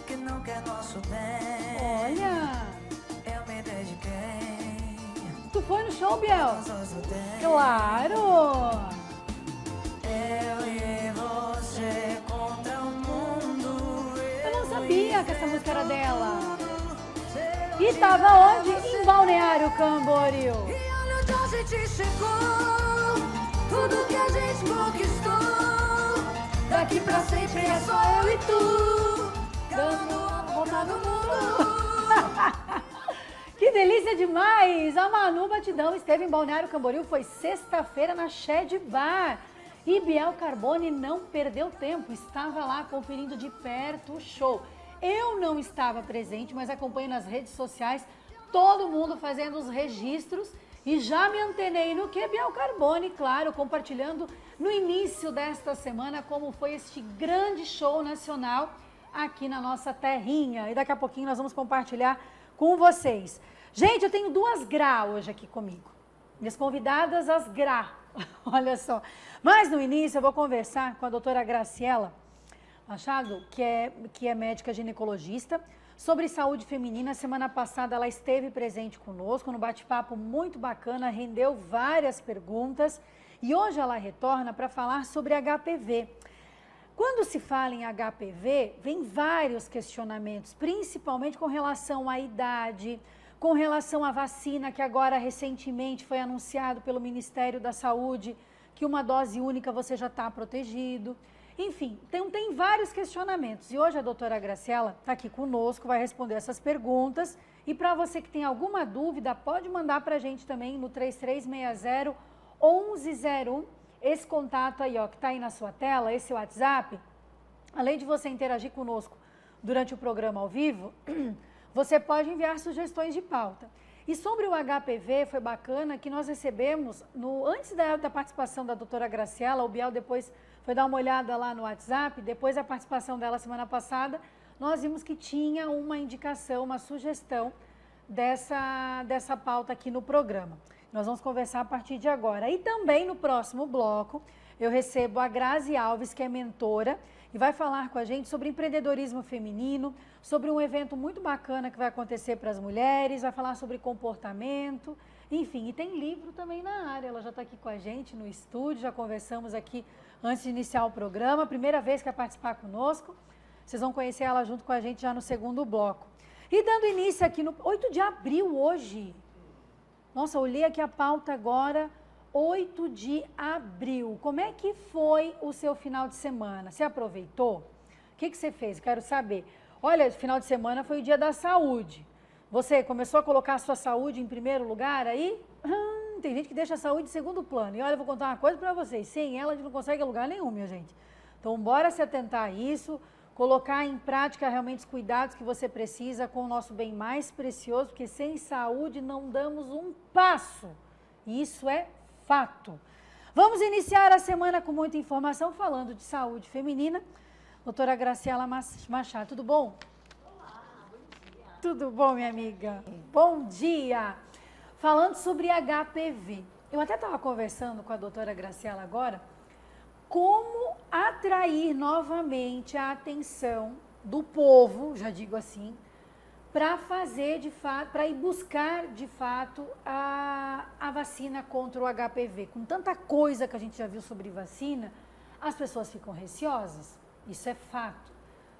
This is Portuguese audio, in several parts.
que não quer nosso bem. Olha! Eu me dediquei. Tu foi no show, Biel? Claro! Claro! Eu e você contra o mundo. Eu não sabia que essa música era dela. E tava onde? Em Balneário Camboriú. E olha onde a gente chegou. Tudo que a gente conquistou. Daqui pra sempre é só eu e tu. Dando a volta no mundo. Que delícia demais! A Manu Batidão esteve em Balneário Camboriú, foi sexta-feira na Shed Bar. E Biel Carbone não perdeu tempo, estava lá conferindo de perto o show. Eu não estava presente, mas acompanho nas redes sociais, todo mundo fazendo os registros e já me antenei no que Biel Carbone, claro, compartilhando no início desta semana como foi este grande show nacional aqui na nossa terrinha. E daqui a pouquinho nós vamos compartilhar com vocês. Gente, eu tenho 2 Gra hoje aqui comigo. Minhas convidadas, as Gra. Olha só. Mas no início eu vou conversar com a doutora Graciela Machado, que é médica ginecologista, sobre saúde feminina. Semana passada ela esteve presente conosco no bate-papo muito bacana, rendeu várias perguntas. E hoje ela retorna para falar sobre HPV. Quando se fala em HPV, vem vários questionamentos, principalmente com relação à idade, com relação à vacina, que agora recentemente foi anunciado pelo Ministério da Saúde, que uma dose única você já está protegido. Enfim, tem vários questionamentos. E hoje a doutora Graciela está aqui conosco, vai responder essas perguntas. E para você que tem alguma dúvida, pode mandar para a gente também no 3360-1101. Esse contato aí, ó, que está aí na sua tela, esse WhatsApp. Além de você interagir conosco durante o programa ao vivo, você pode enviar sugestões de pauta. E sobre o HPV, foi bacana que nós recebemos, antes da participação da doutora Graciela, o Biel depois foi dar uma olhada lá no WhatsApp, depois da participação dela semana passada, nós vimos que tinha uma indicação, uma sugestão dessa pauta aqui no programa. Nós vamos conversar a partir de agora. E também no próximo bloco, eu recebo a Grazi Alves, que é mentora, e vai falar com a gente sobre empreendedorismo feminino, sobre um evento muito bacana que vai acontecer para as mulheres, vai falar sobre comportamento, enfim, e tem livro também na área. Ela já está aqui com a gente no estúdio, já conversamos aqui antes de iniciar o programa, primeira vez que vai participar conosco. Vocês vão conhecer ela junto com a gente já no segundo bloco. E dando início aqui no 8 de abril hoje. Nossa, olhei aqui a pauta agora, 8 de abril. Como é que foi o seu final de semana? Você aproveitou? O que você fez? Quero saber. Olha, final de semana foi o dia da saúde. Você começou a colocar a sua saúde em primeiro lugar aí? Tem gente que deixa a saúde em segundo plano. E olha, eu vou contar uma coisa para vocês. Sem ela, a gente não consegue lugar nenhum, minha gente. Então, bora se atentar a isso, colocar em prática realmente os cuidados que você precisa com o nosso bem mais precioso, porque sem saúde não damos um passo. Isso é fato. Vamos iniciar a semana com muita informação falando de saúde feminina. Doutora Graciela Machado, tudo bom? Olá, bom dia. Tudo bom, minha amiga? Bom dia! Falando sobre HPV, eu até estava conversando com a doutora Graciela agora, como atrair novamente a atenção do povo, já digo assim, para fazer de fato, para ir buscar de fato a vacina contra o HPV. Com tanta coisa que a gente já viu sobre vacina, as pessoas ficam receosas, isso é fato.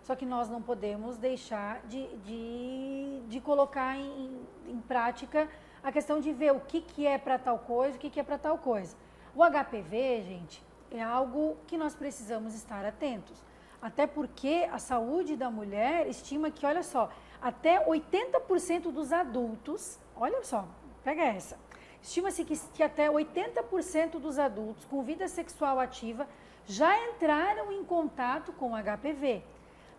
Só que nós não podemos deixar de colocar em prática a questão de ver o que é para tal coisa, o que é para tal coisa. O HPV, gente, é algo que nós precisamos estar atentos. Até porque a saúde da mulher estima que, olha só, até 80% dos adultos, olha só, pega essa, estima-se que até 80% dos adultos com vida sexual ativa já entraram em contato com HPV.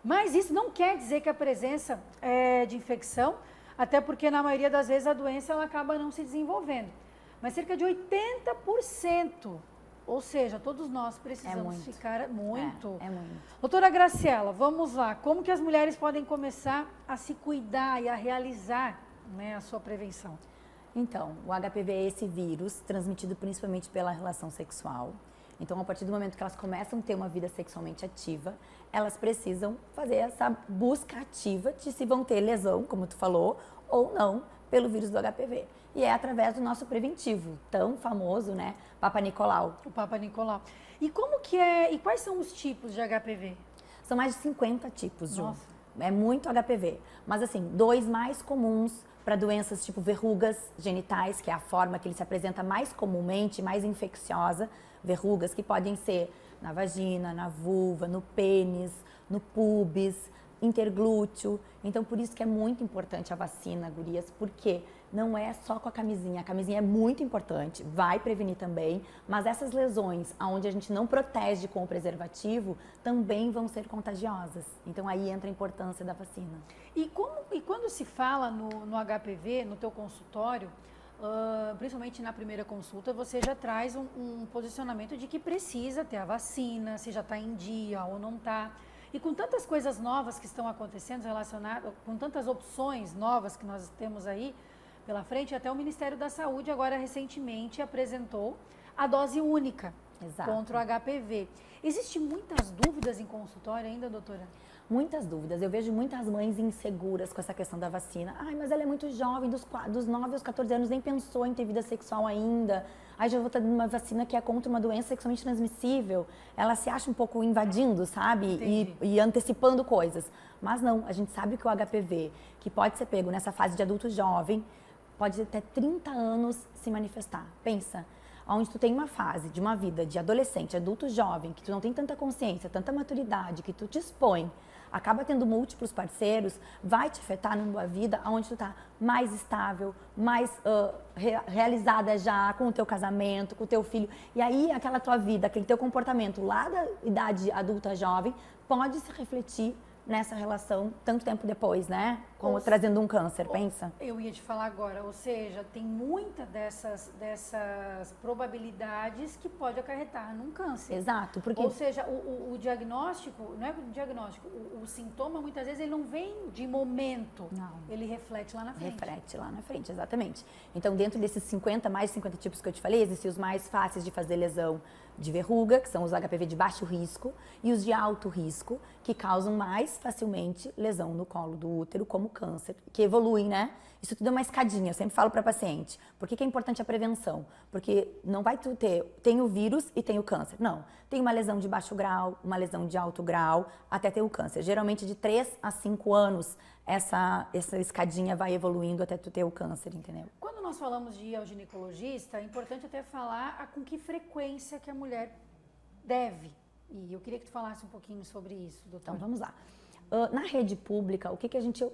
Mas isso não quer dizer que a presença de infecção, até porque na maioria das vezes a doença ela acaba não se desenvolvendo. Mas cerca de 80%. Ou seja, todos nós precisamos ficar muito. É muito. Doutora Graciela, vamos lá. Como que as mulheres podem começar a se cuidar e a realizar, né, a sua prevenção? Então, o HPV é esse vírus transmitido principalmente pela relação sexual. Então, a partir do momento que elas começam a ter uma vida sexualmente ativa, elas precisam fazer essa busca ativa de se vão ter lesão, como tu falou, ou não, pelo vírus do HPV. E é através do nosso preventivo, tão famoso, né, Papa Nicolau. O Papa Nicolau. E como que é, e quais são os tipos de HPV? São mais de 50 tipos, Ju. Nossa. É muito HPV. Mas assim, 2 mais comuns para doenças tipo verrugas genitais, que é a forma que ele se apresenta mais comumente, mais infecciosa. Verrugas que podem ser na vagina, na vulva, no pênis, no púbis, interglúteo. Então, por isso que é muito importante a vacina, gurias, porque não é só com a camisinha. A camisinha é muito importante, vai prevenir também, mas essas lesões onde a gente não protege com o preservativo também vão ser contagiosas. Então, aí entra a importância da vacina. E quando se fala no HPV, no teu consultório, principalmente na primeira consulta, você já traz um posicionamento de que precisa ter a vacina, se já está em dia ou não está. E com tantas coisas novas que estão acontecendo relacionadas, com tantas opções novas que nós temos aí pela frente, até o Ministério da Saúde agora recentemente apresentou a dose única contra o HPV. Existem muitas dúvidas em consultório ainda, doutora? Muitas dúvidas. Eu vejo muitas mães inseguras com essa questão da vacina. Ai, mas ela é muito jovem, dos 9 aos 14 anos, nem pensou em ter vida sexual ainda. Aí já vou estar dando uma vacina que é contra uma doença sexualmente transmissível. Ela se acha um pouco invadindo, sabe? E antecipando coisas. Mas não, a gente sabe que o HPV, que pode ser pego nessa fase de adulto jovem, pode até 30 anos se manifestar. Pensa, onde tu tem uma fase de uma vida de adolescente, adulto jovem, que tu não tem tanta consciência, tanta maturidade, que tu te expõe, acaba tendo múltiplos parceiros, vai te afetar na tua vida, onde tu tá mais estável, mais realizada já com o teu casamento, com o teu filho. E aí aquela tua vida, aquele teu comportamento lá da idade adulta jovem, pode se refletir nessa relação tanto tempo depois, né? Como trazendo um câncer, pensa. Eu ia te falar agora, ou seja, tem muita dessas probabilidades que pode acarretar num câncer. Exato, porque... Ou seja, o diagnóstico, não é o diagnóstico, o sintoma muitas vezes ele não vem de momento, não. Ele reflete lá na frente. Reflete lá na frente, exatamente. Então, dentro desses 50, mais de 50 tipos que eu te falei, existem os mais fáceis de fazer lesão de verruga, que são os HPV de baixo risco, e os de alto risco, que causam mais facilmente lesão no colo do útero, como câncer, que evoluem, né? Isso tudo é uma escadinha, eu sempre falo para paciente. Por que é importante a prevenção? Porque não vai tu ter, tem o vírus e tem o câncer. Não, tem uma lesão de baixo grau, uma lesão de alto grau, até ter o câncer. Geralmente de 3 a 5 anos, essa escadinha vai evoluindo até tu ter o câncer, entendeu? Quando nós falamos de ir ao ginecologista, é importante até falar com que frequência que a mulher deve. E eu queria que tu falasse um pouquinho sobre isso, doutor. Então, vamos lá. Na rede pública, o que a gente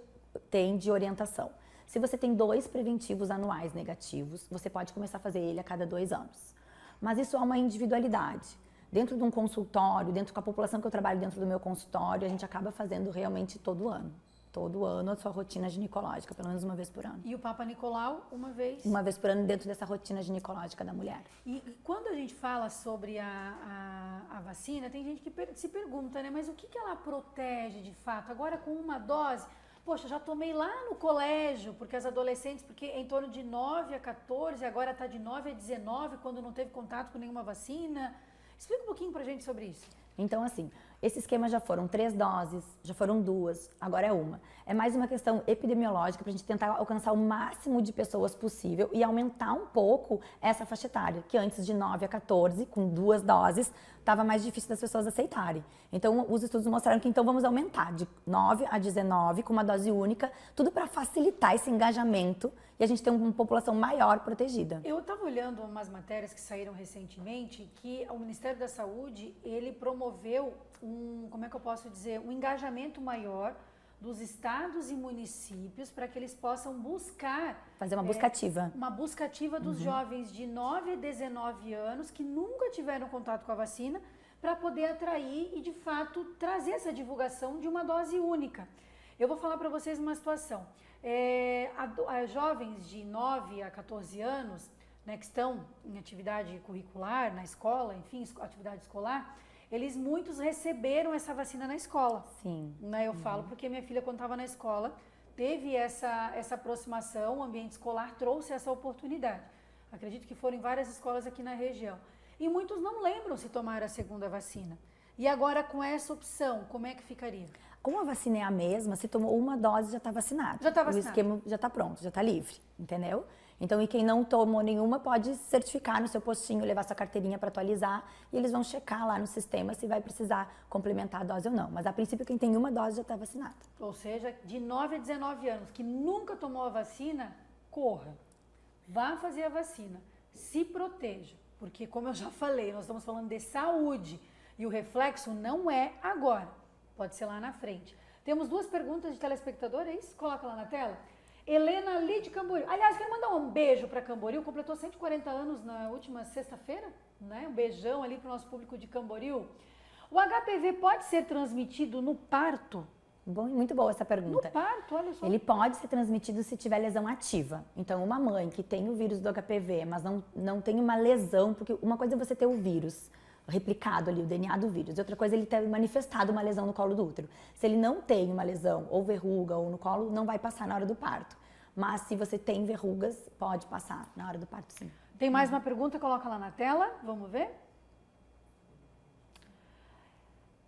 tem de orientação? Se você tem 2 preventivos anuais negativos, você pode começar a fazer ele a cada 2 anos. Mas isso é uma individualidade. Dentro de um consultório, dentro com a população que eu trabalho dentro do meu consultório, a gente acaba fazendo realmente todo ano. Todo ano a sua rotina ginecológica, pelo menos uma vez por ano. E o Papa Nicolau, uma vez? Uma vez por ano dentro dessa rotina ginecológica da mulher. E quando a gente fala sobre a vacina, tem gente que se pergunta, né? Mas o que ela protege de fato? Agora com uma dose, poxa, já tomei lá no colégio, porque as adolescentes, porque em torno de 9 a 14, agora está de 9 a 19, quando não teve contato com nenhuma vacina. Explica um pouquinho pra gente sobre isso. Então, assim, esse esquema já foram 3 doses, já foram 2, agora é uma. É mais uma questão epidemiológica para a gente tentar alcançar o máximo de pessoas possível e aumentar um pouco essa faixa etária, que antes de 9 a 14, com 2 doses, estava mais difícil das pessoas aceitarem. Então, os estudos mostraram que então vamos aumentar de 9 a 19 com uma dose única, tudo para facilitar esse engajamento e a gente ter uma população maior protegida. Eu estava olhando umas matérias que saíram recentemente que o Ministério da Saúde, ele promoveu como é que eu posso dizer, um engajamento maior dos estados e municípios para que eles possam buscar... Fazer uma busca ativa. Uma busca ativa dos jovens de 9 a 19 anos que nunca tiveram contato com a vacina para poder atrair e, de fato, trazer essa divulgação de uma dose única. Eu vou falar para vocês uma situação. Jovens de 9 a 14 anos, né, que estão em atividade curricular, na escola, enfim, atividade escolar, muitos receberam essa vacina na escola. Sim. Né, eu falo porque minha filha, quando estava na escola, teve essa aproximação, o ambiente escolar trouxe essa oportunidade. Acredito que foram em várias escolas aqui na região. e muitos não lembram se tomaram a segunda vacina. E agora com essa opção, como é que ficaria? Como a vacina é a mesma, se tomou uma dose já está vacinado. Já tá vacinado. O esquema já está pronto, já está livre, entendeu? Então, e quem não tomou nenhuma pode certificar no seu postinho, levar sua carteirinha para atualizar e eles vão checar lá no sistema se vai precisar complementar a dose ou não. Mas a princípio quem tem uma dose já está vacinado. Ou seja, de 9 a 19 anos que nunca tomou a vacina, corra. Vá fazer a vacina. Se proteja. Porque, como eu já falei, nós estamos falando de saúde e o reflexo não é agora. Pode ser lá na frente. Temos 2 perguntas de telespectador, é isso? Coloca lá na tela. Helena ali de Camboriú. Aliás, quero mandar um beijo para Camboriú. Completou 140 anos na última sexta-feira, né? Um beijão ali para o nosso público de Camboriú. O HPV pode ser transmitido no parto? Bom, muito boa essa pergunta. No parto, olha só. Ele pode ser transmitido se tiver lesão ativa. Então, uma mãe que tem o vírus do HPV, mas não tem uma lesão, porque uma coisa é você ter o vírus replicado ali, o DNA do vírus, e outra coisa é ele ter manifestado uma lesão no colo do útero. Se ele não tem uma lesão, ou verruga, ou no colo, não vai passar na hora do parto. Mas se você tem verrugas, pode passar na hora do parto, sim. Tem mais uma pergunta, coloca lá na tela, vamos ver.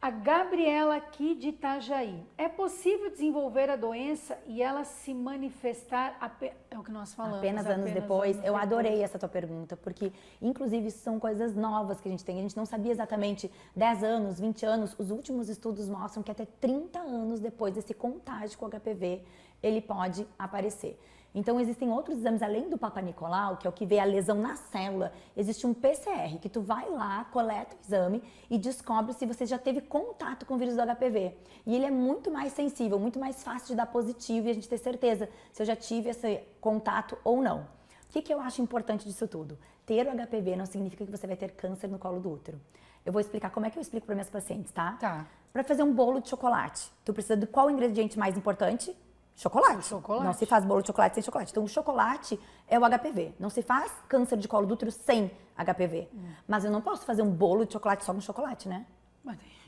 A Gabriela aqui de Itajaí. É possível desenvolver a doença e ela se manifestar, é o que nós falamos. Apenas anos depois. Eu adorei essa tua pergunta, porque inclusive isso são coisas novas que a gente tem. A gente não sabia exatamente 10 anos, 20 anos. Os últimos estudos mostram que até 30 anos depois desse contágio com HPV, ele pode aparecer. Então, existem outros exames, além do Papa Nicolau, que é o que vê a lesão na célula, existe um PCR, que tu vai lá, coleta o exame e descobre se você já teve contato com o vírus do HPV. E ele é muito mais sensível, muito mais fácil de dar positivo e a gente ter certeza se eu já tive esse contato ou não. O que eu acho importante disso tudo? Ter o HPV não significa que você vai ter câncer no colo do útero. Eu vou explicar como é que eu explico para minhas pacientes, tá? Tá. Para fazer um bolo de chocolate, tu precisa de qual ingrediente mais importante? Chocolate. Chocolate. Não se faz bolo de chocolate sem chocolate. Então, o chocolate é o HPV. Não se faz câncer de colo do útero sem HPV. Mas eu não posso fazer um bolo de chocolate só com chocolate, né?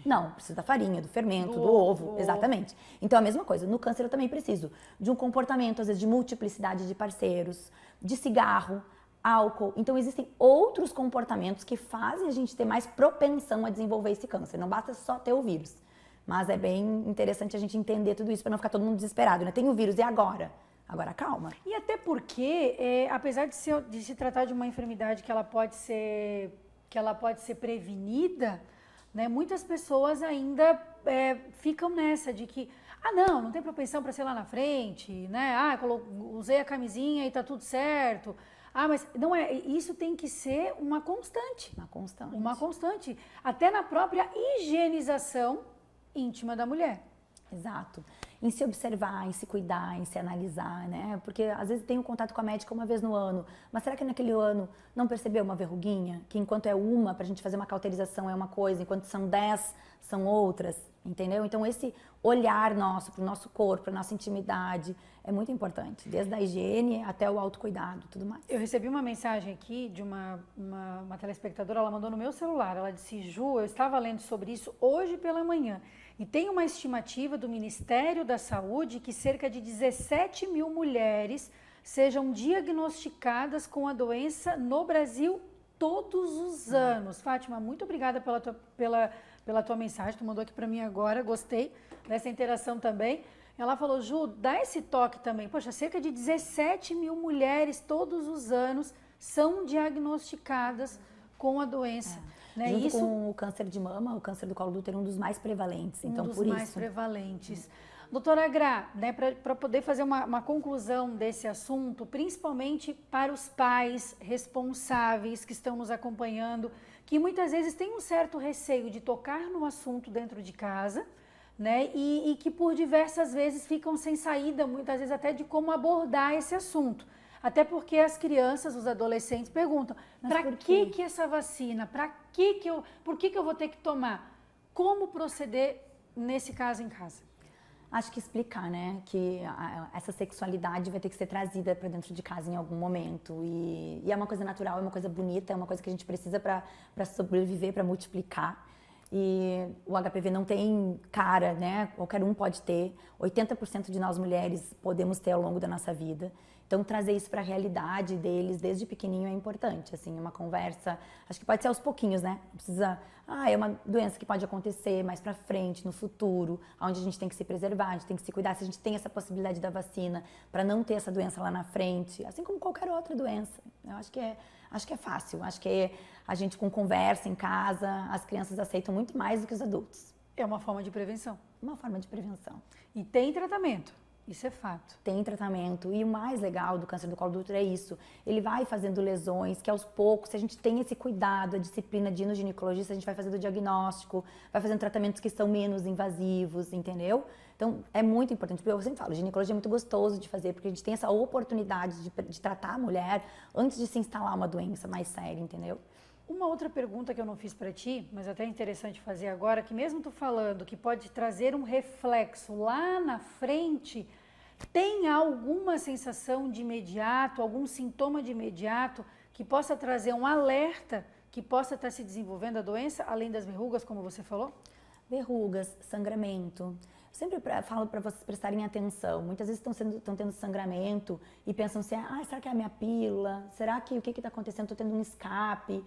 Não, preciso da farinha, do fermento, do ovo, exatamente. Então, a mesma coisa. No câncer, eu também preciso de um comportamento, às vezes, de multiplicidade de parceiros, de cigarro, álcool. Então, existem outros comportamentos que fazem a gente ter mais propensão a desenvolver esse câncer. Não basta só ter o vírus. Mas é bem interessante a gente entender tudo isso para não ficar todo mundo desesperado, né? Tem o vírus, e agora? Agora calma. E até porque, apesar de se tratar de uma enfermidade que ela pode ser prevenida, né? Muitas pessoas ainda ficam nessa de que, não tem propensão para ser lá na frente, né? Usei a camisinha e tá tudo certo. Mas não é, isso tem que ser uma constante. Uma constante. Até na própria higienização íntima da mulher. Exato. Em se observar, em se cuidar, em se analisar, né? Porque às vezes tem um contato com a médica uma vez no ano, mas será que naquele ano não percebeu uma verruguinha? Que enquanto é uma, pra gente fazer uma cauterização é uma coisa, enquanto são 10, são outras, entendeu? Então esse olhar nosso pro nosso corpo, pra nossa intimidade, é muito importante. Desde a higiene até o autocuidado, tudo mais. Eu recebi uma mensagem aqui de uma telespectadora, ela mandou no meu celular, ela disse: Ju, eu estava lendo sobre isso hoje pela manhã. E tem uma estimativa do Ministério da Saúde que cerca de 17 mil mulheres sejam diagnosticadas com a doença no Brasil todos os anos. Fátima, muito obrigada pela tua mensagem, tu mandou aqui para mim agora, gostei dessa interação também. Ela falou: Ju, dá esse toque também. Poxa, cerca de 17 mil mulheres todos os anos são diagnosticadas com a doença. Né? Junto com o câncer de mama, o câncer do colo do útero é um dos mais prevalentes. Então, um dos por mais prevalentes. Doutora Gra, né, para poder fazer uma conclusão desse assunto, principalmente para os pais responsáveis que estão nos acompanhando, que muitas vezes têm um certo receio de tocar no assunto dentro de casa, né, e que por diversas vezes ficam sem saída, muitas vezes até de como abordar esse assunto. Até porque as crianças, os adolescentes perguntam: para que essa vacina? Por que eu vou ter que tomar? Como proceder nesse caso em casa? Acho que explicar, né, que essa sexualidade vai ter que ser trazida para dentro de casa em algum momento. E é uma coisa natural, é uma coisa bonita, é uma coisa que a gente precisa para sobreviver, para multiplicar. E o HPV não tem cara, né? Qualquer um pode ter. 80% de nós mulheres podemos ter ao longo da nossa vida. Então, trazer isso para a realidade deles desde pequenininho é importante. Assim, uma conversa, acho que pode ser aos pouquinhos, né? Não precisa, é uma doença que pode acontecer mais para frente, no futuro, onde a gente tem que se preservar, a gente tem que se cuidar. Se a gente tem essa possibilidade da vacina para não ter essa doença lá na frente, assim como qualquer outra doença. Eu acho que é fácil. Acho que a gente com conversa em casa, as crianças aceitam muito mais do que os adultos. É uma forma de prevenção. Uma forma de prevenção. E tem tratamento. Isso é fato. Tem tratamento. E o mais legal do câncer do colo do útero é isso. Ele vai fazendo lesões que aos poucos, se a gente tem esse cuidado, a disciplina de ir no ginecologista, a gente vai fazendo o diagnóstico, vai fazendo tratamentos que são menos invasivos, entendeu? Então, é muito importante. Eu sempre falo, ginecologia é muito gostoso de fazer, porque a gente tem essa oportunidade de tratar a mulher antes de se instalar uma doença mais séria, entendeu? Uma outra pergunta que eu não fiz para ti, mas até é interessante fazer agora, que mesmo tu falando que pode trazer um reflexo lá na frente, tem alguma sensação de imediato, algum sintoma de imediato que possa trazer um alerta que possa estar se desenvolvendo a doença, além das verrugas, como você falou? Verrugas, sangramento. Sempre falo para vocês prestarem atenção. Muitas vezes estão tendo sangramento e pensam assim, será que é a minha pílula? Será que o que está acontecendo? Estou tendo um escape.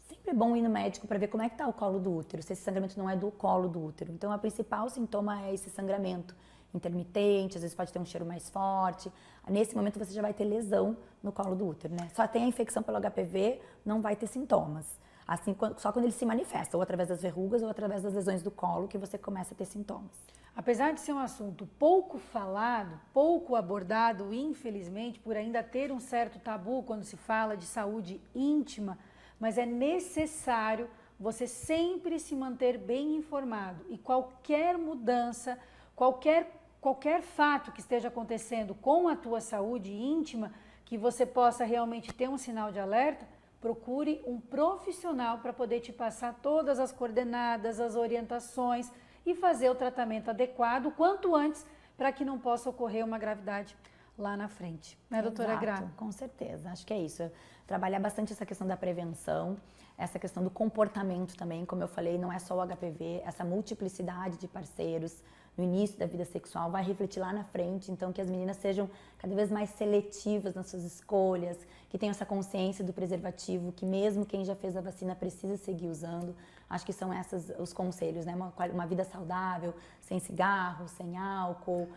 Sempre é bom ir no médico para ver como é que está o colo do útero, se esse sangramento não é do colo do útero. Então, o principal sintoma é esse sangramento intermitente, às vezes pode ter um cheiro mais forte. Nesse momento, você já vai ter lesão no colo do útero, né? Só tem a infecção pelo HPV, não vai ter sintomas. Assim, só quando ele se manifesta, ou através das verrugas ou através das lesões do colo, que você começa a ter sintomas. Apesar de ser um assunto pouco falado, pouco abordado, infelizmente, por ainda ter um certo tabu quando se fala de saúde íntima, mas é necessário você sempre se manter bem informado e qualquer mudança, qualquer fato que esteja acontecendo com a tua saúde íntima, que você possa realmente ter um sinal de alerta, procure um profissional para poder te passar todas as coordenadas, as orientações e fazer o tratamento adequado quanto antes para que não possa ocorrer uma gravidade lá na frente, né, doutora Gra? Com certeza, acho que é isso. Trabalhar bastante essa questão da prevenção, essa questão do comportamento também, como eu falei, não é só o HPV, essa multiplicidade de parceiros no início da vida sexual vai refletir lá na frente, então que as meninas sejam cada vez mais seletivas nas suas escolhas, que tenham essa consciência do preservativo, que mesmo quem já fez a vacina precisa seguir usando. Acho que são esses os conselhos, né? Uma vida saudável, sem cigarro, sem álcool,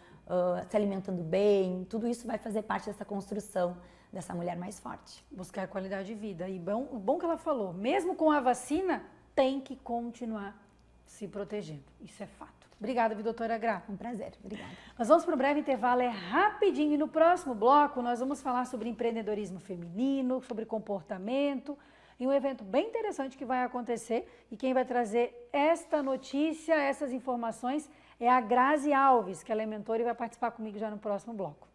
se alimentando bem, tudo isso vai fazer parte dessa construção dessa mulher mais forte. Buscar qualidade de vida. E o bom que ela falou, mesmo com a vacina, tem que continuar se protegendo. Isso é fato. Obrigada, doutora Gra. Um prazer, obrigada. Nós vamos para um breve intervalo, é rapidinho. E no próximo bloco nós vamos falar sobre empreendedorismo feminino, sobre comportamento, e um evento bem interessante que vai acontecer. E quem vai trazer esta notícia, essas informações, é a Grazi Alves, que ela é mentora e vai participar comigo já no próximo bloco.